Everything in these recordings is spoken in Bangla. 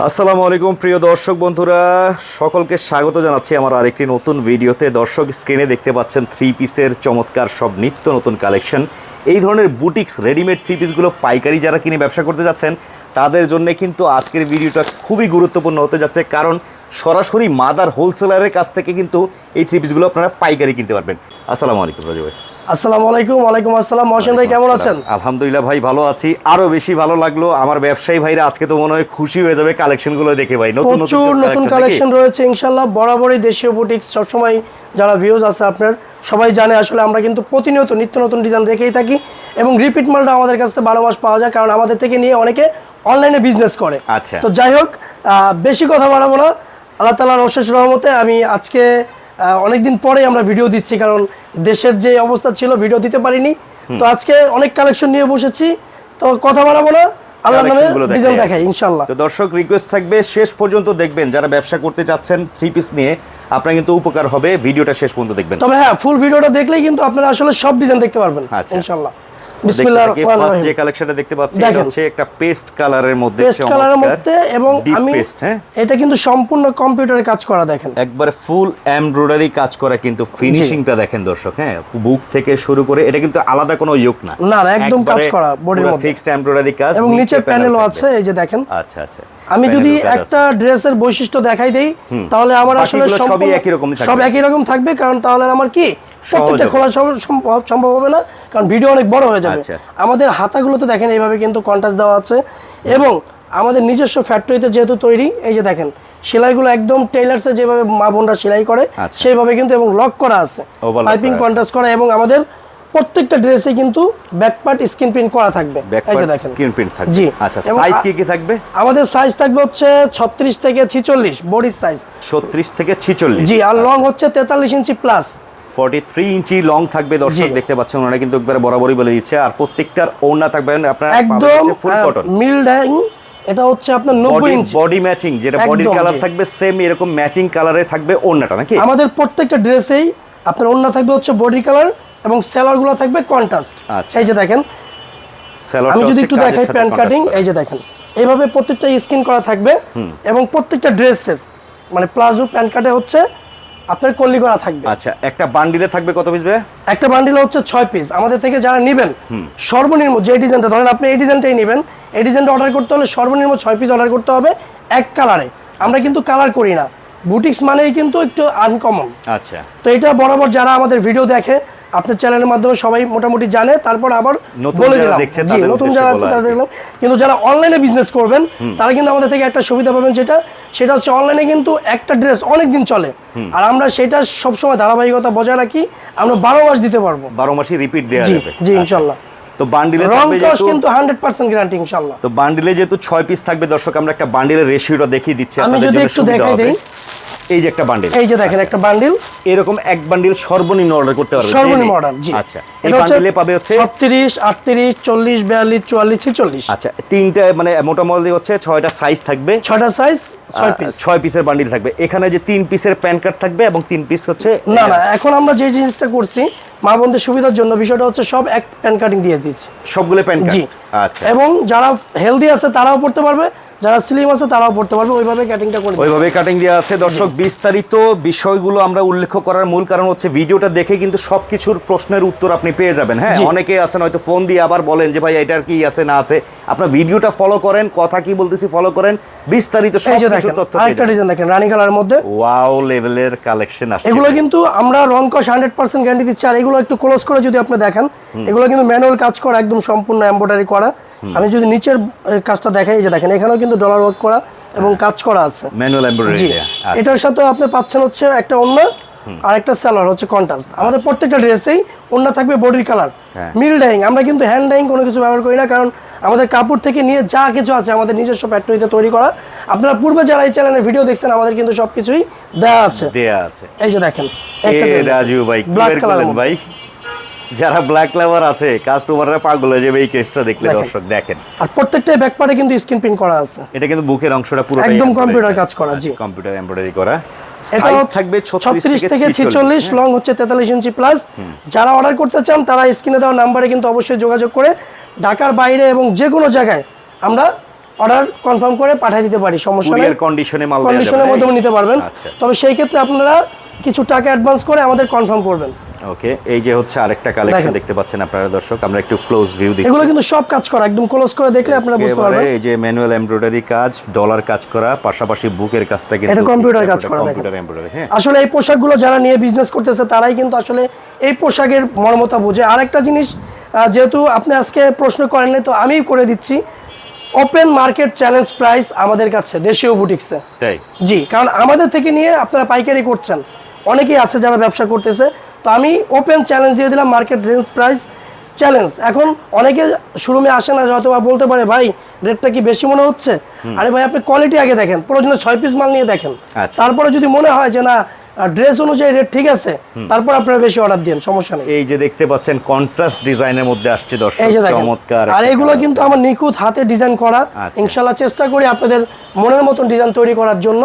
আসসালামু আলাইকুম প্রিয় দর্শক বন্ধুরা, সকলকে স্বাগত জানাচ্ছি আমার আরেকটি নতুন ভিডিওতে। দর্শক স্ক্রিনে দেখতে পাচ্ছেন থ্রি পিসের চমৎকার সব নিত্য নতুন কালেকশন। এই ধরনের বুটিক্স রেডিমেড থ্রি পিসগুলো পাইকারি যারা কিনে ব্যবসা করতে যাচ্ছেন তাদের জন্য কিন্তু আজকের ভিডিওটা খুবই গুরুত্বপূর্ণ হতে যাচ্ছে, কারণ সরাসরি মাদার হোলসেলারের কাছ থেকে কিন্তু এই থ্রি পিসগুলো আপনারা পাইকারি কিনতে পারবেন। আসসালামু আলাইকুম রাজু ভাই। আসসালামু আলাইকুম। ওয়ালাইকুম আসসালাম। মহসিন ভাই কেমন আছেন? আলহামদুলিল্লাহ ভাই ভালো আছি। আরো বেশি ভালো লাগলো আমার ব্যবসায়ী ভাইরা আজকে তো মনে হয় খুশি হয়ে যাবে কালেকশনগুলো দেখে ভাই। প্রচুর নতুন কালেকশন রয়েছে ইনশাআল্লাহ। বরাবরই দেশীয় বুটিক্স সবসময় যারা ভিউজ আছে আপনার সবাই জানে আসলে আমরা কিন্তু প্রতিনিয়ত নিত্য নতুন ডিজাইন রেখেই থাকি এবং রিপিট মালটা আমাদের কাছ থেকে 12 মাস পাওয়া যায়, কারণ আমাদের থেকে নিয়ে অনেকে অনলাইনে বিজনেস করে। আচ্ছা, তো যাই হোক, বেশি কথা বাড়াবো না। আল্লাহ তাআলার অশেষ রহমতে আমি আজকে অনেকদিন পরে আমরা ভিডিও দিচ্ছি, কারণ দেশের যে অবস্থা ছিল ভিডিও দিতে পারিনি। তো আজকে অনেক কালেকশন নিয়ে বসেছি, তো কথা বাড়াবো না, আল্লাহর নামে ডিজাইন দেখাই ইনশাআল্লাহ। তো দর্শক রিকোয়েস্ট থাকবে শেষ পর্যন্ত দেখবেন, যারা ব্যবসা করতে চাচ্ছেন থ্রি পিস নিয়ে আপনার কিন্তু উপকার হবে, ভিডিওটা শেষ পর্যন্ত দেখবেন। তবে হ্যাঁ, ফুল ভিডিওটা দেখলেই কিন্তু আপনারা আসলে সব ডিজাইন দেখতে পারবেন ইনশাআল্লাহ। বিসমিল্লাহির রহমানির রহিম। যে কালেকশনটা দেখতে পাচ্ছি এটা হচ্ছে একটা পেস্ট কালারের মধ্যে, পেস্ট কালারের মধ্যে, এবং আমি এটা কিন্তু সম্পূর্ণ কম্পিউটারে কাজ করা, দেখেন একবারে ফুল এমব্রয়ডারি কাজ করা, কিন্তু ফিনিশিংটা দেখেন দর্শক। হ্যাঁ, বুক থেকে শুরু করে এটা কিন্তু আলাদা কোনো ইয়োক না, না একদম কাজ করা বডির মধ্যে, ফিক্সড এমব্রয়ডারি কাজ এবং নিচে প্যানেলও আছে, এই যে দেখেন। আচ্ছা আচ্ছা, আমি যদি একটা ড্রেসের বৈশিষ্ট্য দেখাই দেই তাহলে আমার আসলে সবই একই রকম থাকবে, সব একই রকম থাকবে, কারণ তাহলে আমার কি প্রত্যেকটা খোলা সম্ভব হবে না, কারণ ভিডিও অনেক বড় হয়ে যাবে। আমাদের হাতাগুলোতে দেখেন এইভাবে কিন্তু কন্ট্রাস্ট দেওয়া আছে, এবং আমাদের নিজস্ব ফ্যাক্টরিতে যেহেতু তৈরি, এই যে দেখেন সেলাইগুলো একদম টেইলার্সে যেভাবে মা বোনরা সেলাই করে সেইভাবে কিন্তু, এবং লক করা আছে, পাইপিং কন্ট্রাস্ট করা, এবং আমাদের প্রত্যেকটা ড্রেসে কিন্তু ব্যাক পার্ট স্ক্রিন প্রিন্ট করা থাকবে। এই যে দেখেন স্ক্রিন প্রিন্ট থাকবে। জি আচ্ছা, সাইজ কি কি থাকবে? আমাদের সাইজ থাকবে হচ্ছে 36 থেকে 46 বডির সাইজ, 36 থেকে 46। জি, আর লং হচ্ছে 43 ইঞ্চি প্লাস 43 ইঞ্চি লং থাকবে। দর্শক দেখতে পাচ্ছেন ওনারা কিন্তু একবারে বরাবরই বলে দিচ্ছে, আর প্রত্যেকটার ওড়না থাকবে আপনারা একদম ফুল কটন মিল ডাইং। এটা হচ্ছে আপনার 90 ইঞ্চি বডি ম্যাচিং, যেটা বডির কালার থাকবে সেম এরকম ম্যাচিং কালারে থাকবে ওড়নাটা নাকি? আমাদের প্রত্যেকটা ড্রেসেই আপনার ওড়না থাকবে হচ্ছে বডি কালার, এবং সেলারগুলো থাকবে কন্ট্রাস্ট। এই যে দেখেন, আমি যদি একটু দেখাই প্যান্ট কাটিং, এই যে দেখেন এইভাবে প্রত্যেকটা স্ক্রিন করা থাকবে, এবং প্রত্যেকটা ড্রেসের মানে প্লাজো প্যান্ট কাটে হচ্ছে আপনার কল্লি করা থাকবে। আচ্ছা, একটা বান্ডিলে থাকবে কত পিস ভাই? একটা বান্ডিলে হচ্ছে 6 পিস। আমাদের থেকে যারা নেবেন সর্বনিম্ন যে ডিজাইনটা, ধরেন আপনি এই ডিজাইনটাই নেবেন, এই ডিজাইনটা অর্ডার করতে হলে সর্বনিম্ন 6 পিস অর্ডার করতে হবে এক কালারে। আমরা কিন্তু কালার করি না, বুটিক্স মানেই কিন্তু একটু আনকমন। আচ্ছা, তো এটা বরাবর যারা আমাদের ভিডিও দেখে আপনার চ্যানেলের মাধ্যমে সবাই মোটামুটি জানে, তারপর আবার বলে দিলাম নতুন যারা আছে তাদের দেখলাম। কিন্তু যারা অনলাইনে বিজনেস করবেন তারা কিন্তু আমাদের থেকে একটা সুবিধা পাবেন, সেটা হচ্ছে অনলাইনে কিন্তু একটা ড্রেস অনেক দিন চলে, আর আমরা সেটা সবসময় ধারাবাহিকতা বজায় রাখি, আমরা 12 মাস দিতে পারবো, 12 মাসই রিপিট দেওয়া যাবে। জি ইনশাআল্লাহ। তো বান্ডিলে থাকবে যেহেতু কিন্তু 100% গ্যারান্টি ইনশাআল্লাহ। তো বান্ডিলে যেহেতু 6 পিস থাকবে দর্শক, আমরা একটা বান্ডিলের রেশিওটা দেখিয়ে দিচ্ছি আপনাদের জন্য। আমি যদি একটু দেখাই দেই, এই যে একটা বান্ডিল, এই যে দেখেন একটা বান্ডিল, এরকম এক বান্ডিল সর্বনিম্ন অর্ডার করতে পারবেন, সর্বনিম্ন অর্ডার। জি আচ্ছা, এই বান্ডিলে পাবে হচ্ছে 36 38 40 42 44 46। আচ্ছা, তিনটা মানে মোটামুটি হচ্ছে 6টা সাইজ থাকবে, 6টা সাইজ 6 পিস, 6 পিসের বান্ডিল থাকবে। এখানে যে 3 পিসের প্যান কার্ড থাকবে এবং 3 পিস হচ্ছে না এখন আমরা যে জিনিসটা করছি মা বোনদের সুবিধার জন্য, বিষয়টা হচ্ছে সব এক প্যান কাটিং দিয়ে দিয়েছি, সবগুলো প্যান কার্ড। জি আচ্ছা, এবং যারা হেলদি আছে তারাও পড়তে পারবে, যারা স্লিম আছে তারাও পড়তে পারবে, ওইভাবে কাটিংটা করে ওইভাবে কাটিং দেওয়া আছে। দর্শক বিস্তারিত বিষয়গুলো আমরা উল্লেখ করার মূল কারণ হচ্ছে ভিডিওটা দেখে কিন্তু সবকিছুর প্রশ্নের উত্তর আপনি পেয়ে যাবেন। হ্যাঁ, অনেকে আছেন হয়তো ফোন দিয়ে আবার বলেন যে ভাই এটার কি আছে না আছে, আপনার ভিডিওটা ফলো করেন, কথা কি বলতেছি ফলো করেন, বিস্তারিত সবকিছু তথ্য পেয়ে যাবেন। ডিজাইন দেখেন রানী কালারের মধ্যে, ওয়াও লেভেলের কালেকশন আসছে। এগুলো কিন্তু আমরা রং কস 100% গ্যারান্টি দিচ্ছি। আর এগুলো একটু ক্লোজ করে যদি আপনি দেখেন, এগুলো কিন্তু ম্যানুয়াল কাজ করা, একদম সম্পূর্ণ এমব্রয়ডারি করা। আমি যদি নিচের কাজটা দেখাই, এই যে দেখেন এখানেও কিন্তু ডলার ওয়ার্ক করা এবং কাজ করা আছে, ম্যানুয়াল এমব্রয়ডারি। এটার সাথে আপনি পাচ্ছেন হচ্ছে একটা ওড়না আর একটা সালোয়ার হচ্ছে কন্ট্রাস্ট। আমাদের প্রত্যেকটা ড্রেসেই ওড়না থাকবে বডির কালার, মিল ডাইং। আমরা কিন্তু হ্যান্ড ডাইং কোনো কিছু ব্যবহার করি না, কারণ আমাদের কাপড় থেকে নিয়ে যা কিছু আছে আমাদের নিজস্ব ফ্যাক্টরিতে তৈরি করা। আপনারা পূর্বে যারা এই চ্যানেলে ভিডিও দেখছেন আমাদের কিন্তু সবকিছুই দেয়া আছে। এই যে দেখেন রাজু ভাই কি বের করলেন ভাই, যারা ব্ল্যাক লাভার আছে কাস্টমাররা পাগল হয়ে যাবে এই কেসটা দেখলে। দর্শক দেখেন, আর প্রত্যেকটা ব্যাক পার্টে কিন্তু স্ক্রিন প্রিন্ট করা আছে। এটা কিন্তু বুকের অংশটা পুরো একদম কম্পিউটার কাজ করা। জি, কম্পিউটার এমব্রয়ডারি করা। সাইজ থাকবে 36 থেকে 46, লং হচ্ছে 43 ইঞ্চি প্লাস। যারা অর্ডার করতে চান তারা স্ক্রিনে দেওয়া নাম্বারে কিন্তু অবশ্যই যোগাযোগ করে ঢাকার বাইরে এবং যে কোনো জায়গায় আমরা অর্ডার কনফার্ম করে পাঠিয়ে দিতে পারি, সমস্যা নেই। কুরিয়ার কন্ডিশনে মাল দেওয়া যাবে, কন্ডিশনের মধ্যে নিতে পারবেন। আচ্ছা। তবে সেই ক্ষেত্রে আপনারা কিছু টাকা অ্যাডভান্স করে আমাদের কনফার্ম করবেন। ওকে, এই যে হচ্ছে আরেকটা কালেকশন দেখতে পাচ্ছেন আপনারা দর্শক, আমরা একটু ক্লোজ ভিউ দেখি। এগুলো কিন্তু সব কাজ করা, একদম ক্লোজ করে দেখলে আপনারা বুঝতে পারবেন। এই যে ম্যানুয়াল এমব্রয়ডারি কাজ, ডলার কাজ করা, পাশাপাশি বুকের কাজটা কিন্তু এটা কম্পিউটার কাজ করা, কম্পিউটার এমব্রয়ডারি। হ্যাঁ, আসলে এই পোশাকগুলো যারা নিয়ে বিজনেস করতেছে তারাই কিন্তু আসলে এই পোশাকের মর্মতা বোঝে। আরেকটা জিনিস, যেহেতু আপনি আজকে প্রশ্ন করেননি তো আমি করে দিচ্ছি, ওপেন মার্কেট চ্যালেঞ্জ প্রাইস আমাদের কাছে দেশীয় বুটিক্সে। তাই? জি, কারণ আমাদের থেকে নিয়ে আপনারা পাইকারি করছেন, অনেকেই আছে যারা ব্যবসা করতেছে, তো আমি ওপেন চ্যালেঞ্জ দিয়ে দিলাম, মার্কেট রেঞ্জ প্রাইস চ্যালেঞ্জ। এখন অনেকে শোরুমে আসে না, হয়তো বলতে পারে ভাই রেটটা কি বেশি মনে হচ্ছে। আরে ভাই আপনি কোয়ালিটি আগে দেখেন, প্রয়োজনে 6 পিস মাল নিয়ে দেখেন, তারপরে যদি মনে হয় যে না ড্রেস অনুযায়ী রেট ঠিক আছে, তারপর আপনারা বেশি অর্ডার দেন, সমস্যা নেই। এই যে দেখতে পাচ্ছেন কন্ট্রাস্ট ডিজাইনের মধ্যে আসছে দর্শক, চমৎকার। আর এগুলো কিন্তু আমার নিখুঁত হাতে ডিজাইন করা, ইনশাআল্লাহ চেষ্টা করি আপনাদের মনের মতন ডিজাইন তৈরি করার জন্য।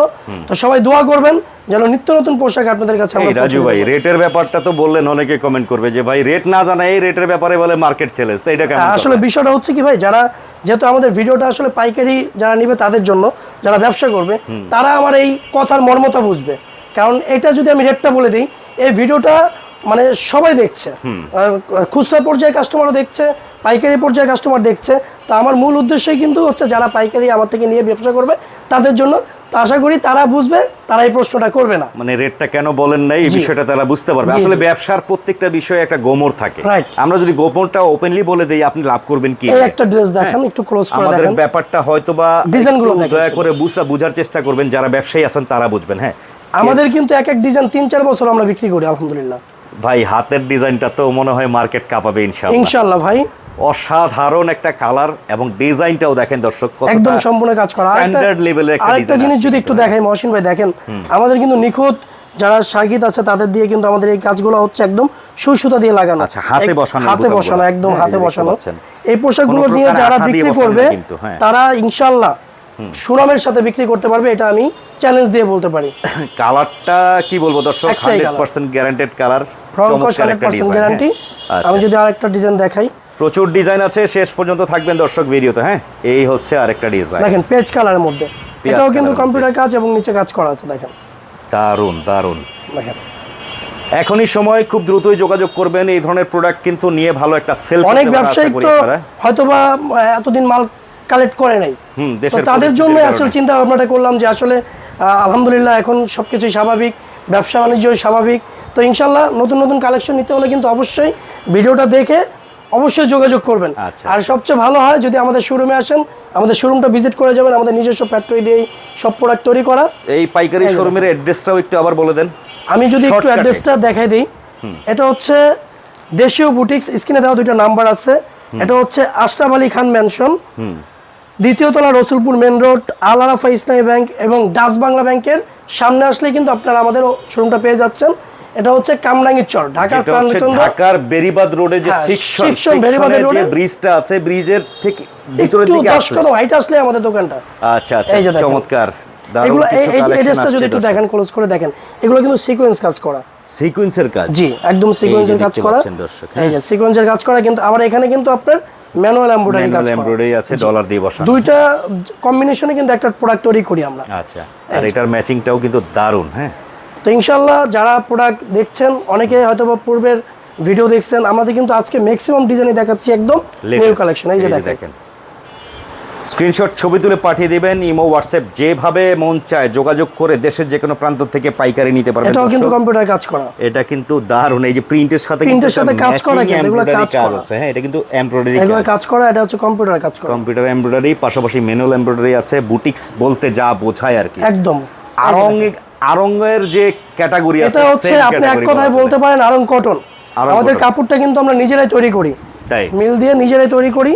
তো সবাই দোয়া করবেন যেন নিত্য নতুন পোশাক আপনাদের কাছে আমরা। রাজু ভাই, রেটের ব্যাপারটা তো বললেন, অনেকে কমেন্ট করবে যে ভাই রেট না জানা এই রেটের ব্যাপারে বলে মার্কেট চ্যালেঞ্জ, তো এটা কেমন? আসলে বিষয়টা হচ্ছে কি ভাই, যারা যেহেতু আমাদের ভিডিওটা আসলে পাইকারি যারা নিবে তাদের জন্য, যারা ব্যবসা করবে তারা আমার এই কথার মর্মতা বুঝবে। কারণ এটা যদি আমি রেটটা বলে দিই, এই ভিডিওটা মানে সবাই দেখছে, খুচরা পর্যায়ে কাস্টমারও দেখছে, পাইকারি পর্যায়ে কাস্টমার দেখছে। তো আমার মূল উদ্দেশ্যই কিন্তু হচ্ছে যারা পাইকারি আমার থেকে নিয়ে ব্যবসা করবে তাদের জন্য। তো আশা করি তারা বুঝবে, তারা এই প্রশ্নটা করবে না, মানে রেটটা কেন বলেন নাই এই বিষয়টা তারা বুঝতে পারবে। আসলে ব্যবসার প্রত্যেকটা বিষয়ে একটা গোমর থাকে, আমরা যদি গোপনটা ওপেনলি বলে দেই আপনি লাভ করবেন কি? এই একটা ড্রেস দেখেন, একটু ক্লোজ করে দেখেন। আমাদের ব্যাপারটা হয়তোবা ডিজাইনগুলো দয়া করে বুঝার চেষ্টা করবেন, যারা ব্যবসায়ী আছেন তারা বুঝবেন। হ্যাঁ, আমাদের কিন্তু এক এক ডিজাইন 3-4 বছর আমরা বিক্রি করি আলহামদুলিল্লাহ। ভাই হাতের ডিজাইনটা তো মনে হয় মার্কেট কাঁপাবে ইনশাআল্লাহ। ইনশাআল্লাহ ভাই, অসাধারণ একটা কালার এবং ডিজাইনটাও দেখেন দর্শক, একদম সম্পূর্ণ কাজ করা, স্ট্যান্ডার্ড লেভেলের একটা ডিজাইন। আরেকটা জিনিস যদি একটু দেখাই মহসিন ভাই, দেখেন আমাদের কিন্তু নিখুঁত যারা শাগিদ আছে তাদের দিয়ে কিন্তু আমাদের এই কাজগুলো হচ্ছে একদম সুতা দিয়ে লাগানো। আচ্ছা, হাতে বসানো, একদম হাতে বসানো। এই পোশাকগুলো দিয়ে যারা বিক্রি করবে তারা ইনশাআল্লাহ সুনামের সাথে বিক্রি করতে পারবে, এটা আমি চ্যালেঞ্জ দিয়ে বলতে পারি। কালারটা কি বলবো দর্শক, 100% গ্যারান্টেড কালার, চমৎকার একটা ডিজাইন, গ্যারান্টি। আমি যদি আরেকটা ডিজাইন দেখাই, প্রচুর ডিজাইন আছে, শেষ পর্যন্ত থাকবেন দর্শক ভিডিওতে। হ্যাঁ, এই হচ্ছে আরেকটা ডিজাইন, দেখেন পেজ কালারের মধ্যে, এটাও কিন্তু কম্পিউটার কাজ এবং নিচে কাজ করা আছে, দেখেন দারুন দারুন। দেখেন এখনই সময়, খুব দ্রুতই যোগাযোগ করবেন, এই ধরনের প্রোডাক্ট কিন্তু নিয়ে ভালো একটা সেল করতে অনেক পারবেন। ব্যবসায়ী তো হয়তোবা এতদিন মাল কালেক্ট করে নাই, তাদের জন্য আসলে চিন্তা ভাবনাটা করলাম যে আসলে আলহামদুলিল্লাহ এখন সবকিছুই স্বাভাবিক, ব্যবসা বাণিজ্য স্বাভাবিক। তো ইনশাল্লাহ নতুন নতুন কালেকশন নিতে হলে কিন্তু অবশ্যই ভিডিওটা দেখে অবশ্যই যোগাযোগ করবেন। আর সবচেয়ে ভালো হয় যদি আমাদের শোরুমে আসেন, আমাদের শোরুমটা ভিজিট করে যাবেন, আমাদের নিজস্ব ফ্যাক্টরি দিয়ে সব প্রোডাক্ট তৈরি করা। এই পাইকারি শোরুমের অ্যাড্রেসটাও একটু আবার বলে দেন। আমি যদি একটু অ্যাড্রেসটা দেখাই দিই, এটা হচ্ছে দেশীয় বুটিক্স, স্ক্রিনে দেওয়া 2টা নাম্বার আছে। এটা হচ্ছে আশরাফ আলী খান ম্যানশন, 2য় তলা, রসুলপুর মেন রোড, আল আরাফা ইসলামী ব্যাংক এবং ডাচ বাংলা ব্যাংকের সামনে আসলে কিন্তু আপনারা আমাদের শোরুমটা পেয়ে যাচ্ছেন। এটা হচ্ছে কামরাঙ্গীর চর, ঢাকার বেরিবাদ রোডে যে সেকশন বেরিবাদের যে ব্রিজটা আছে, ব্রিজের ঠিক ভিতরের দিকে আসলে 10 কদম হাইট আসলে আমাদের দোকানটা। আচ্ছা আচ্ছা, চমৎকার। এগুলো এই এড্রেসটা যদি একটু দেখেন, ক্লোজ করে দেখেন, এগুলো কিন্তু সিকোয়েন্স কাজ করা, সিকোয়েন্সের কাজ। জি, একদম সিকোয়েন্সের কাজ করা। এই যে সিকোয়েন্সের কাজ করা, কিন্তু আবার এখানে কিন্তু আপনার ম্যানুয়াল এমব্রয়ডারি আছে, ডলার দিয়ে বসানো। 2টা কম্বিনেশনে কিন্তু একটা প্রোডাক্ট তৈরি করি আমরা। আচ্ছা, আর এটার ম্যাচিংটাও কিন্তু দারুণ। হ্যাঁ, তো ইনশাআল্লাহ যারা প্রোডাক্ট দেখছেন, অনেকে হয়তো পূর্বের ভিডিও দেখছেন, আমাদের কিন্তু আজকে ম্যাক্সিমাম ডিজাইনই দেখাচ্ছি একদম নিউ কালেকশন। এই যে দেখেন, স্ক্রিনশট ছবি তুলে পাঠিয়ে দিবেন, ইমো হোয়াটসঅ্যাপ যেভাবে মন চায় যোগাযোগ করে দেশের যে কোনো প্রান্ত থেকে পাইকারি নিতে পারবেন। এটাও কিন্তু কম্পিউটার কাজ করা, এটা কিন্তু দারুণ। এই যে প্রিন্টের সাথে কাজ করা, এগুলো কাজ আছে। হ্যাঁ, এটা কিন্তু এমব্রয়ডারি কাজ করা, এটা হচ্ছে কম্পিউটার কাজ করা, কম্পিউটার এমব্রয়ডারি, পাশাপাশি ম্যানুয়াল এমব্রয়ডারি আছে। বুটিক্স বলতে যা বোঝায় আর কি, একদম আরঙের যে ক্যাটাগরি আছে, এটা হচ্ছে আপনি এক কথায় বলতে পারেন আরং কটন। আমাদের কাপড়টা কিন্তু আমরা নিজেরাই তৈরি করি, তাই মিল দিয়ে নিজেরাই তৈরি করি।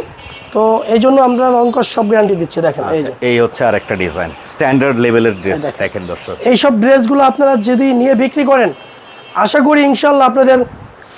তো এই জন্য আমরা রংকশ সব গ্যারান্টি দিচ্ছি। দেখেন এই হচ্ছে আরেকটা ডিজাইন, স্ট্যান্ডার্ড লেভেলের ড্রেস। দেখেন দর্শক, এই সব ড্রেসগুলো আপনারা যদি নিয়ে বিক্রি করেন, আশা করি ইনশাআল্লাহ আপনাদের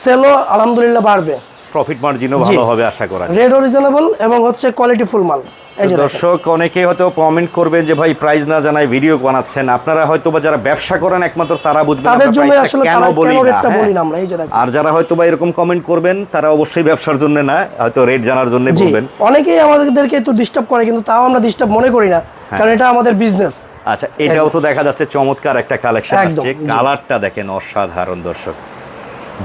সেলও আলহামদুলিল্লাহ বাড়বে। প্রফিট মার্জিনও ভালো হবে আশা করা যায়। রেটও রিজনেবল এবং হচ্ছে কোয়ালিটি ফুল মাল। এই যে দর্শক অনেকে হয়তো কমেন্ট করবেন যে ভাই প্রাইস না জানাই ভিডিও বানাচ্ছেন, আপনারা হয়তো বা যারা ব্যবসা করেন একমাত্র তারা বুঝবেন তাদের আমরা জন্য প্রাইসটা আসলে কেন তারা বলি কেন না, রেটটা হ্যাঁ? বলি না আমরা। এই যে দেখেন, আর যারা হয়তো বা এরকম কমেন্ট করবেন তারা অবশ্যই ব্যবসার জন্য না, হয়তো রেট জানার জন্য জি, বলবেন। অনেকেই আমাদেরকে একটু ডিস্টার্ব করে, কিন্তু তাও আমরা ডিস্টার্ব মনে করি না, কারণ এটা আমাদের বিজনেস। আচ্ছা, এটাও তো দেখা যাচ্ছে চমৎকার একটা কালেকশন একদম, আসছে, জি। কালারটা দেখেন অসাধারণ। দর্শক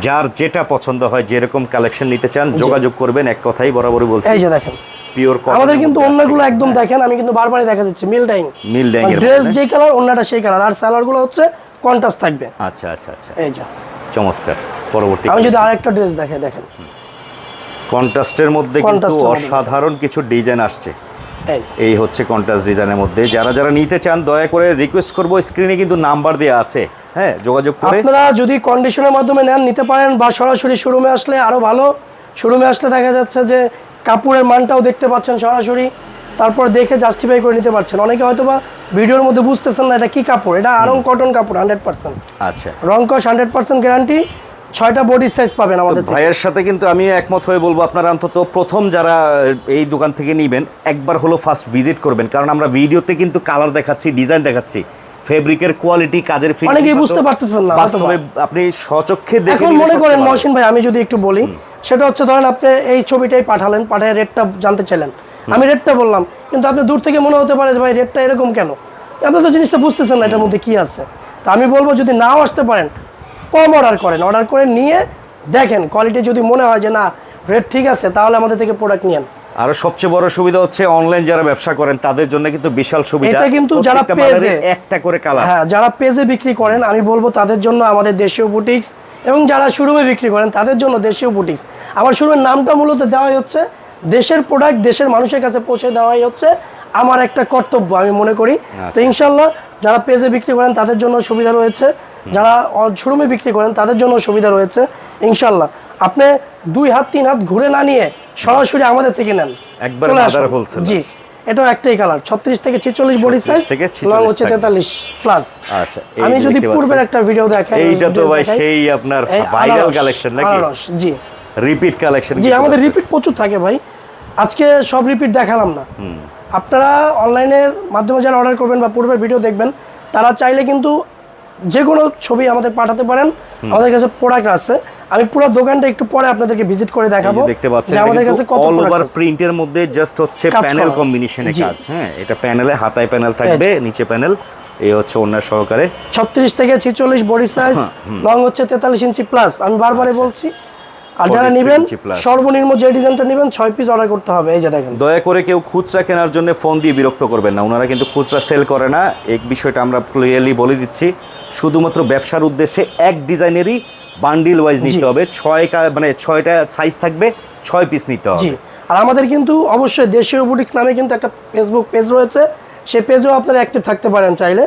যার যেটা পছন্দ হয়, যেরকম কালেকশন নিতে চান যোগাযোগ করবেন, এক কথাই বরাবরই বলছি। এই যে দেখেন পিওর আমাদের কিন্তু অন্যগুলো একদম দেখেন, আমি কিন্তু বারবারই দেখা দিচ্ছি মিল ডাইং, মিল ডাইং এর ড্রেস যে কালার অন্যটা সেই কালার, আর সালোয়ার গুলো হচ্ছে কন্ট্রাস্ট থাকবে। আচ্ছা আচ্ছা আচ্ছা, এই যে চমৎকার। পরবর্তী আমি যদি আরেকটা ড্রেস দেখাই, দেখেন কন্ট্রাস্টের মধ্যে কিন্তু কন্ট্রাস্টের মধ্যে অসাধারণ কিছু ডিজাইন আসছে। এই এই হচ্ছে কন্ট্রাস্ট ডিজাইনের মধ্যে। যারা যারা নিতে চান দয়া করে রিকোয়েস্ট করব, স্ক্রিনে কিন্তু নাম্বার দেওয়া আছে, হ্যাঁ, যোগাযোগ করে আপনারা যদি কন্ডিশনের মাধ্যমে নেন নিতে পারেন, বা সরাসরি শোরুমে আসলে আরো ভালো। শোরুমে আসলে দেখা যাচ্ছে যে কাপড়ের মানটাও দেখতে পাচ্ছেন সরাসরি, তারপর দেখে জাস্টিফাই করে নিতে পারছেন। অনেকে হয়তো বা ভিডিওর মধ্যে বুঝতেছেন না এটা কি কাপড়, এটা আরং কটন কাপড় 100%। আচ্ছা, রং কস 100% গ্যারান্টি, 6টা বডি সাইজ পাবেন আমাদের থেকে। ভাইয়ের সাথে কিন্তু আমি একমত হয়ে বলবো, আপনারা অন্তত প্রথম যারা এই দোকান থেকে নেবেন একবার হলো ফার্স্ট ভিজিট করবেন, কারণ আমরা ভিডিওতে কিন্তু কালার দেখাচ্ছি, ডিজাইন দেখাচ্ছি, ফেব্রিকের কোয়ালিটি, কাজের ফিনিশিং অনেকেই বুঝতে পারতেছেন না বাস্তবে আপনি স্বচক্ষে দেখে এখন নিলে মনে সবচেয়ে করেন ভালো। মহসিন ভাই, আমি যদি একটু বলি, সেটা হচ্ছে ধরেন আপনি এই ছবিটাই পাঠালেন, পাঠায় রেটটা জানতে চাইলেন, আমি রেটটা বললাম, কিন্তু আপনি দূর থেকে মনে হতে পারে যে ভাই রেটটা এরকম কেন, আপনি তো জিনিসটা বুঝতেছেন না এটার মধ্যে কি আছে। তো আমি বলবো যদি নাও আসতে পারেন, কম অর্ডার করেন, অর্ডার করে নিয়ে দেখেন, কোয়ালিটি যদি মনে হয় যে না রেট ঠিক আছে, তাহলে আমাদের থেকে প্রোডাক্ট নিয়েন। আর সবচেয়ে বড় সুবিধা হচ্ছে অনলাইন যারা ব্যবসা করেন তাদের জন্য কিন্তু বিশাল সুবিধা। এটা কিন্তু যারা প্রত্যেকটা পেজে মালের একটা করে কালার, হ্যাঁ, যারা পেজে বিক্রি করেন আমি বলবো তাদের জন্য আমাদের দেশীয় বুটিক্স, এবং যারা শোরুমে বিক্রি করেন তাদের জন্য দেশীয় বুটিক্স। আমার শোরুমের নামটা মূলত দেওয়াই হচ্ছে দেশের প্রোডাক্ট দেশের মানুষের কাছে পৌঁছে দেওয়াই হচ্ছে আমার একটা কর্তব্য আমি মনে করি। তো ইনশাল্লাহ যারা পেজে বিক্রি করেন তাদের জন্য সুবিধা রয়েছে, যারা শোরুমে বিক্রি করেন তাদের জন্য সুবিধা রয়েছে ইনশাল্লাহ। আপনি 2 হাত 3 হাত ঘুরে না নিয়ে সরাসরি আমাদের থেকে নেন, একবার চলে মাদার আসুন। হোলসেল। জি, এটাও একটাই কালার, 36 থেকে 46 বডি সাইজ, 36 থেকে 46 লং হচ্ছে 43 প্লাস। আচ্ছা, আমি যদি পূর্বের একটা ভিডিও দেখাই, এইটা তো ভাই সেই আপনার ভাইরাল কালেকশন নাকি? জি, রিপিট কালেকশন। জি, আমাদের রিপিট প্রচুর থাকে ভাই, আজকে সব রিপিট দেখালাম না। আপনারা অনলাইনের মাধ্যমে যারা অর্ডার করবেন বা পূর্বের ভিডিও দেখবেন, তারা চাইলে কিন্তু যে কোনো ছবি আমাদের পাঠাতে পারেন, আমাদের কাছে প্রোডাক্ট আছে। আমি পুরো দোকানটা একটু পরে আপনাদেরকে ভিজিট করে দেখাবো, দেখতে পাচ্ছেন যে আমাদের কাছে কত অল ওভার প্রোডাক্ট আছে। প্রিন্টের মধ্যে জাস্ট হচ্ছে কাজ প্যানেল করা। কম্বিনেশনে জি। কাজ, হ্যাঁ, এটা প্যানেলে হাতায় প্যানেল থাকবে, নিচে প্যানেল, এই হচ্ছে ওনার সহকারে। 36 থেকে 46 বডি সাইজ, লং হচ্ছে 43 ইঞ্চি প্লাস, আমি বারবারই বলছি। আর যারা 43 নেবেন ইঞ্চি plus। সর্বনিম্ন যে ডিজাইনটা নেবেন 6 পিস অর্ডার করতে হবে। এই যে দেখেন, দয়া করে কেউ খুচরা কেনার জন্য ফোন দিয়ে বিরক্ত করবেন না, ওনারা কিন্তু খুচরা সেল করে না, এই বিষয়টা আমরা ক্লিয়ারলি বলে দিচ্ছি। শুধুমাত্র ব্যবসার উদ্দেশ্যে এক ডিজাইনেরই বান্ডিল ওয়াইজ নিতে হবে, 6টা সাইজ থাকবে, 6 পিস নিতে জি। হবে। আর আমাদের কিন্তু অবশ্যই দেশীয় বুটিক্স নামে কিন্তু একটা ফেসবুক পেজ রয়েছে, সেই পেজেও আপনারা অ্যাক্টিভ থাকতে পারেন চাইলে।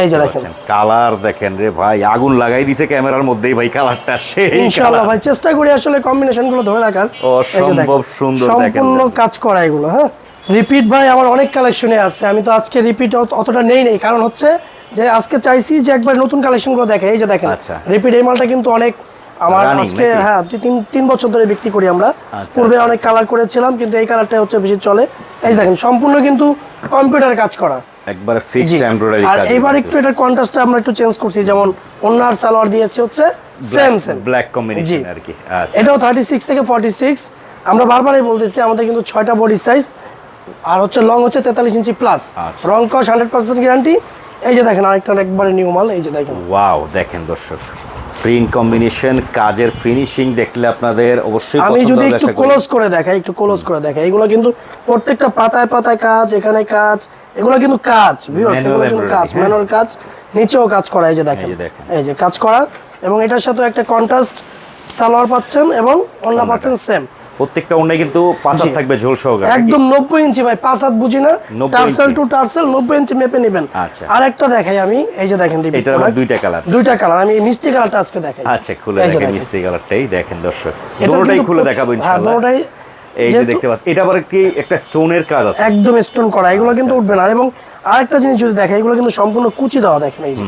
এই যে দেখেন কালার দেখেন রে ভাই, আগুন লাগাই দিছে ক্যামেরার মধ্যেই ভাই, কালারটা সেই ইনশাআল্লাহ ভাই চেষ্টা করি আসলে কম্বিনেশন গুলো ধরে রাখার। অসম্ভব সুন্দর দেখেন, সম্পূর্ণ কাজ করা এগুলো। হ্যাঁ, রিপিট ভাই আমার অনেক কালেকশনে আছে, আমি তো আজকে রিপিট অতটা নেই, কারণ হচ্ছে যে আজকে চাইছি যে একবার নতুন কালেকশন গুলো দেখে। এই যে দেখেন রিপিট, এই মালটা কিন্তু অনেক আমার আজকে, হ্যাঁ, 3 বছর ধরে বিক্রি করি আমরা। পূর্বে অনেক কালার করেছিলাম, কিন্তু এই কালারটা হচ্ছে বেশি চলে। এই দেখেন সম্পূর্ণ কিন্তু কম্পিউটার কাজ করা, একবারে ফিক্সড এমব্রয়ডারি আর কাজ। এবার একটু এটার কন্ট্রাস্টটা আমরা একটু চেঞ্জ করছি, যেমন ওন্নার সালোয়ার দিয়েছি হচ্ছে সেম ব্ল্যাক কম্বিনেশন আর কি। আচ্ছা, এটাও 36 থেকে 46। আমরা বারবারই বলতেছি আমাদের কিন্তু 6টা বডি সাইজ, আর হচ্ছে লং হচ্ছে 43 ইঞ্চি প্লাস, রং কস 100% গ্যারান্টি। এই যে দেখেন আরেকটা একবারে নিউ মাল, এই যে দেখেন, ওয়াও, দেখেন দর্শক প্রিন্ট কম্বিনেশন, কাজের ফিনিশিং দেখলে আপনাদের অবশ্যই আমি পছন্দ যদি হবে একটু আশা করি। ক্লোজ করে দেখাই, একটু ক্লোজ করে দেখাই, এগুলো কিন্তু প্রত্যেকটা পাতায় পাতায় কাজ, এখানে কাজ, এগুলো কিন্তু কাজ, ভিউয়ার্স, এগুলো কিন্তু কাজ, ম্যানুয়াল কাজ, নিচেও কাজ করা। এই যে দেখেন, এই যে কাজ করা, এবং এটার সাথে একটা কন্ট্রাস্ট সালোয়ার পাচ্ছেন এবং ওড়না পাচ্ছেন সেম। প্রত্যেকটা ওড়নায় কিন্তু 5 হাত থাকবে ঝোল সহকারে, একদম 90 ইঞ্চি ভাই, 5 হাত বুঝি না, টার্সেল টু টার্সেল 90 ইঞ্চি মেপে নেবেন। আচ্ছা, আর একটা দেখাই আমি, এই যে দেখেন এটার আবার দুইটা কালার, আমি মিষ্টি কালারটা আজকে দেখাই। আচ্ছা, খুলে দেখেন মিষ্টি কালারটাই দেখেন দর্শক, দুটোটাই খুলে দেখাবো ইনশাআল্লাহ। দুটোটাই এই যে দেখতে পাচ্ছেন এটা আবার কি একটা স্টোনের কাজ আছে, একদম স্টোন করা, এগুলো কিন্তু উঠবে না। এবং আরেকটা জিনিস যদি দেখেন, এগুলো কিন্তু সম্পূর্ণ কুচি দেওয়া, দেখেন এই যে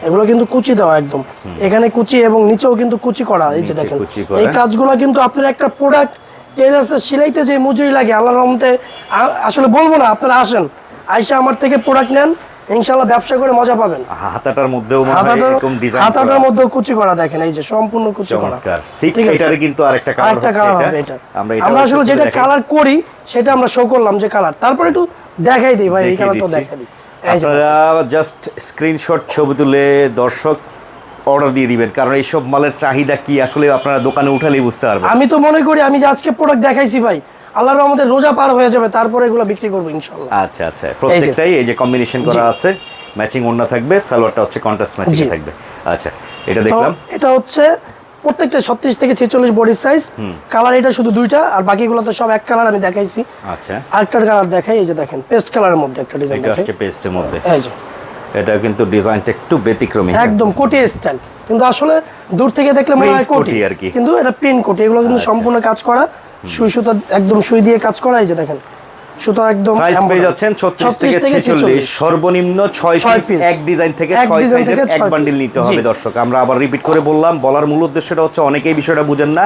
এগুলো কিন্তু কুচি দেওয়া একদম, এখানে কুচি এবং নিচেও কিন্তু কুচি করা। এই যে দেখেন এই কাজগুলো কিন্তু আপনার একটা প্রোডাক্ট টেলার্সের সেলাইতে যে মজুরি লাগে আল্লাহর রহমতে আসলে বলবো না, আপনারা আসেন, আইসা আমার থেকে প্রোডাক্ট নেন, ইনশাআল্লাহ ব্যবসা করে মজা পাবেন। হাতাটার মধ্যেও এরকম ডিজাইন, হাতাটার মধ্যেও কুচি করা, দেখেন এই যে সম্পূর্ণ কুচি করা। ঠিক এটারে কিন্তু আরেকটা কালার হবে এটা। আমরা আসলে যেটা কালার করি সেটা আমরা শো করলাম যে কালার, তারপরে একটু দেখাই দিই ভাই, এই কালারটা দেখাই দিই। আপনারা জাস্ট স্ক্রিনশট ছবি তুলে দর্শক অর্ডার দিয়ে দিবেন, কারণ এইসব মালের চাহিদা কি আসলে আপনারা দোকানে উঠালেই বুঝতে পারবেন। আমি তো মনে করি আমি যে আজকে প্রোডাক্ট দেখাইছি ভাই, আল্লাহর রহমতে রোজা পার হয়ে যাবে, তারপরে এগুলো বিক্রি করবো ইনশাআল্লাহ। আচ্ছা আচ্ছা, প্রত্যেকটাই এই যে কম্বিনেশন করা আছে, ম্যাচিং ওড়না থাকবে, সালোয়ারটা হচ্ছে কন্ট্রাস্ট ম্যাচিং থাকবে। আচ্ছা, এটা দেখলাম, এটা হচ্ছে প্রত্যেকটা 36 থেকে 46 বডি সাইজ, কালার এটা শুধু দুইটা, আর বাকিগুলো তো সব এক কালার আমি দেখাইছি। আচ্ছা, আরেকটা কালার দেখাই, এই যে দেখেন পেস্ট কালারের মধ্যে একটা ডিজাইন, এটা হচ্ছে পেস্টের মধ্যে। এই যে এটা কিন্তু ডিজাইনটা একটু ব্যতিক্রমী, একদম কোটি স্টাইল, কিন্তু আসলে দূর থেকে দেখলে মনে হয় কোটি আর কি, কিন্তু এটা প্রিন্ট কোটি। এগুলো কিন্তু সম্পূর্ণ কাজ করা, সুই সুতা একদম সুই দিয়ে কাজ করা। এই যে দেখেন সুতা একদম সাইজ পেয়ে যাচ্ছেন 36 থেকে 46, সর্বনিম্ন 6 পিস এক ডিজাইন থেকে 6 সাইজের এক বান্ডিল নিতে হবে। দর্শক আমরা আবার রিপিট করে বললাম, বলার মূল উদ্দেশ্যটা হচ্ছে অনেকেই বিষয়টা বুঝেন না,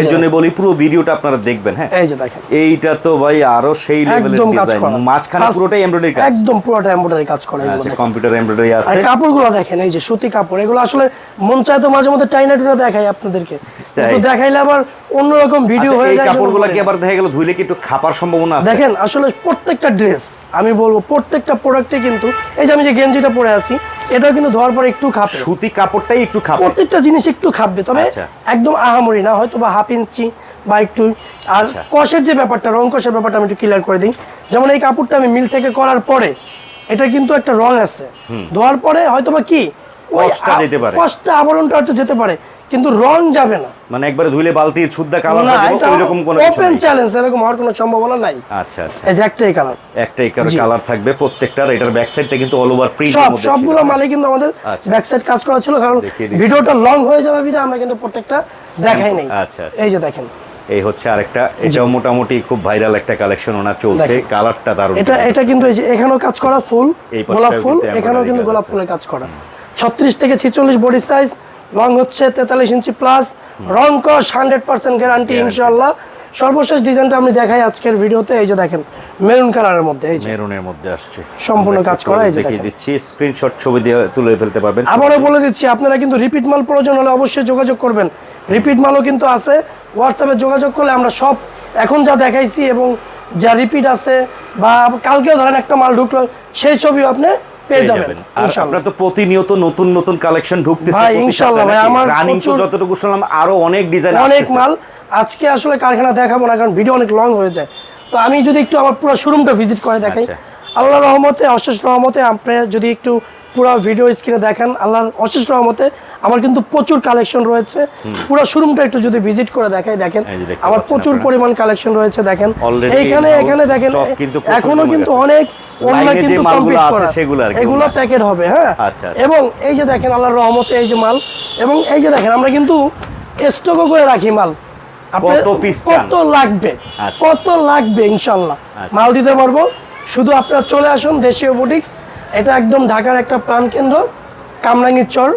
এর জন্য বলি পুরো ভিডিওটা আপনারা দেখবেন। হ্যাঁ, এই যে দেখেন এইটা তো ভাই আরো সেই লেভেলের ডিজাইন, মাঝখানে পুরোটাই এমব্রয়ডারি কাজ, একদম পুরোটা এমব্রয়ডারি কাজ করা। আচ্ছা, কম্পিউটার এমব্রয়ডারি আছে। আর কাপড়গুলো দেখেন, এই যে সুতি কাপড়, এগুলো আসলে মন চায় তো মাঝে মধ্যে টাইনা টুনা দেখাই আপনাদেরকে, কিন্তু দেখাইলে আবার অন্যরকম ভিডিও হয়ে যায়। এই কাপড়গুলো কি আবার দেখা গেল ধুইলে কি একটু খাপার সম্ভাবনা আছে? দেখেন আসলে প্রত্যেকটা ড্রেস আমি বলবো, প্রত্যেকটা প্রোডাক্টে কিন্তু এই যে আমি যে গেঞ্জিটা পরে আছি, এটাও কিন্তু ধোয়ার পরে একটু খাবে, সুতি কাপড়টাই একটু খাবে, প্রত্যেকটা জিনিস একটু খাবে, তবে একদম আহামরি না, হয়তো বা হাফ ইঞ্চি বা একটু। আর কষের যে ব্যাপারটা, রং কষের ব্যাপারটা আমি একটু ক্লিয়ার করে দিই। যেমন এই কাপড়টা আমি মিল থেকে করার পরে, এটা কিন্তু একটা রং আছে, ধোয়ার পরে হয়তো বা কি কষ্টটা যেতে পারে, কষ্টটা আবরণটা হয়তো যেতে পারে, কিন্তু রং যাবে না, মানে একবারে ধুইলে বালতি শুদ্ধ কালার হবে, এরকম কোনো কিছু ওপেন চ্যালেঞ্জ এরকম হওয়ার কোনো সম্ভাবনা নাই। আচ্ছা আচ্ছা, এই যে একটাই কালার, একটাই কালার থাকবে প্রত্যেকটার। এটার ব্যাক সাইডটা কিন্তু অল ওভার প্রিন্টের মধ্যে ছিল, সবগুলো মালে কিন্তু আমাদের ব্যাক সাইড কাজ করা ছিল, কারণ ভিডিওটা লং হয়ে যাবে বিধায় আমরা কিন্তু প্রত্যেকটা দেখাই নাই। আচ্ছা আচ্ছা, এই যে দেখেন, এই হচ্ছে আরেকটা, এটাও মোটামুটি খুব ভাইরাল একটা কালেকশন ওনার চলছে, কালারটা দারুণ। এটা কিন্তু এই যে এখানেও কাজ করা ফুল গোলাপ ফুল, এখানেও কিন্তু গোলাপ ফুলের কাজ করা। 36 থেকে 46 বডি সাইজ, লং হচ্ছে 43 ইঞ্চি প্লাস, রং কস 100% গ্যারান্টি ইনশাআল্লাহ। সর্বশেষ ডিজাইনটা আমি দেখাই আজকের ভিডিওতে, এই যে দেখেন মেরুন কালারের মধ্যে, এই যে মেরুনের মধ্যে আসছে সম্পূর্ণ কাজ করা। এই যে দেখিয়ে দিচ্ছি, স্ক্রিনশট ছবি দিয়ে তুলে ফেলতে পারবেন। আবারও বলে দিচ্ছি, আপনারা কিন্তু রিপিট মাল প্রয়োজন হলে অবশ্যই যোগাযোগ করবেন, রিপিট মালও কিন্তু আছে, হোয়াটসঅ্যাপে যোগাযোগ করলে আমরা সব এখন যা দেখাইছি এবং যা রিপিট আছে, বা কালকেও ধরেন একটা মাল ঢুকলো সেই ছবিও আপনি পেয়ে যাবেন। আর আপনারা তো প্রতিনিয়ত নতুন নতুন কালেকশন ঢুকতেছে ভাই, ইনশাআল্লাহ ভাই, আমার রানিং তো যতটুকু শুনলাম আরো অনেক ডিজাইন আসছে, অনেক মাল। আজকে আসলে কারখানা দেখাবো না, কারণ ভিডিও অনেক লং হয়ে যায়। তো আমি যদি একটু আমার পুরো শোরুমটা ভিজিট করে দেখাই, আল্লাহর রহমতে, অশেষ রহমতে, আপনি যদি একটু পুরো ভিডিও স্ক্রিনে দেখেন, আল্লাহর অশেষ রহমতে আমার কিন্তু প্রচুর কালেকশন রয়েছে। পুরো শোরুমটা একটু যদি ভিজিট করে দেখাই, দেখেন আমার প্রচুর পরিমাণ কালেকশন রয়েছে। দেখেন এখানে দেখেন এখনো কিন্তু অনেক কিন্তু কমপ্লিট করা, এগুলো প্যাকেট হবে। হ্যাঁ, এবং এই যে দেখেন আল্লাহর রহমতে এই যে মাল, এবং এই যে দেখেন আমরা কিন্তু স্টকও করে রাখি মাল, কত লাগবে কত লাগবে ইনশাআল্লাহ মাল দিতে পারবো। শুধু আপনারা চলে আসুন দেশীয় বুটিক্স, এটা একদম ঢাকার একটা প্রাণকেন্দ্র, কামরাঙ্গীর চর,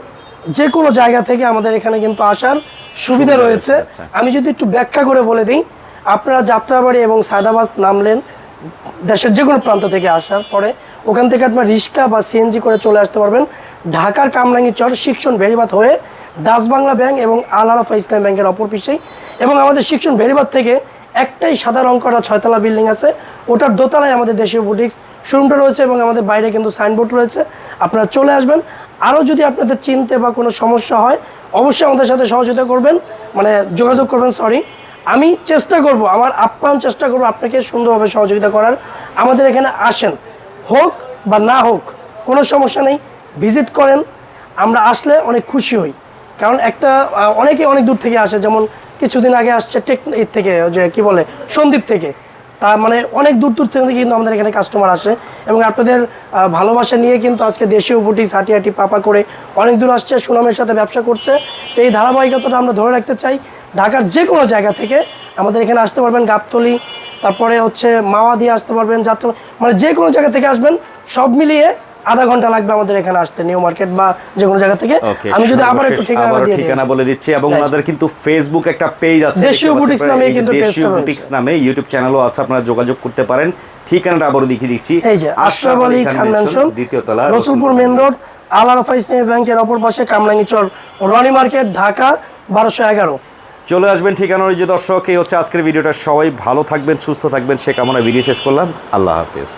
যে কোনো জায়গা থেকে আমাদের এখানে কিন্তু আসার সুবিধা রয়েছে। আমি যদি একটু ব্যাখ্যা করে বলে দিই, আপনারা যাত্রাবাড়ি এবং সায়দাবাদ নামলেন, দেশের যে কোনো প্রান্ত থেকে আসার পরে ওখান থেকে আপনার রিক্সা বা সিএনজি করে চলে আসতে পারবেন ঢাকার কামরাঙ্গীর চর শিক্ষণ বেড়িবাঁধ হয়ে ডাচ বাংলা ব্যাংক এবং আল আরাফা ইসলাম ব্যাংকের অপর পিছেই। এবং আমাদের শিক্ষণ বেড়িবাঁধ থেকে একটাই সাদা রং করা 6তলা বিল্ডিং আছে, ওটার দোতলায় আমাদের দেশীয় বুটিক্স শোরুমটা রয়েছে, এবং আমাদের বাইরে কিন্তু সাইনবোর্ড রয়েছে, আপনারা চলে আসবেন। আরও যদি আপনাদের চিনতে বা কোনো সমস্যা হয় অবশ্যই আমাদের সাথে সহযোগিতা করবেন, মানে যোগাযোগ করবেন। আমি চেষ্টা করব, আমার আপ্রাণ চেষ্টা করব আপনাকে সুন্দরভাবে সহযোগিতা করার। আমাদের এখানে আসেন, হোক বা না হোক কোনো সমস্যা নেই, ভিজিট করেন। আমরা আসলে অনেক খুশি হই, কারণ অনেকে অনেক দূর থেকে আসে, যেমন কিছুদিন আগে আসছে থেকে যে কি বলে সন্দ্বীপ থেকে, তার মানে অনেক দূর থেকে কিন্তু আমাদের এখানে কাস্টমার আসে, এবং আপনাদের ভালোবাসা নিয়ে কিন্তু আজকে দেশীয় বুটিক্স হাঁটি পাপা করে অনেক দূর আসছে, সুনামের সাথে ব্যবসা করছে। তো এই ধারাবাহিকতাটা আমরা ধরে রাখতে চাই। ঢাকার যে কোনো জায়গা থেকে আমাদের এখানে আসতে পারবেন গাবতলী, তারপরে হচ্ছে মাওয়া দিয়ে আসতে পারবেন, যাত্রা মানে যে কোনো জায়গা থেকে আসবেন, সব মিলিয়ে আধা ঘন্টা লাগবে আমাদের এখানে আসতে, নিউ মার্কেট বা যে কোনো জায়গা থেকে। আমি যদি আবার একটু ঠিকানা বলে দিচ্ছি, এবং ওনাদের কিন্তু ফেসবুক একটা পেজ আছে, দেশীয় বুটিক্স নামে, কিন্তু দেশীয় বুটিক্স নামে ইউটিউব চ্যানেলও আছে, আপনারা যোগাযোগ করতে পারেন। ঠিকানাটা আবারও দেখিয়ে দিচ্ছি, এই যে আশরাফ আলী খান ম্যানশন, দ্বিতীয় তলা, রসুলপুর মেইন রোড, আল আরাফা ইসলামী ব্যাংকের অপর পাশে, কামরাঙ্গী চর, রনি মার্কেট, ঢাকা 1211। চলে আসবেন ঠিকানা অনুযায়ী। দর্শক, এই হচ্ছে আজকের ভিডিওটা। সবাই ভালো থাকবেন, সুস্থ থাকবেন সে কামনা ভিডিও শেষ করলাম। আল্লাহ হাফেজ।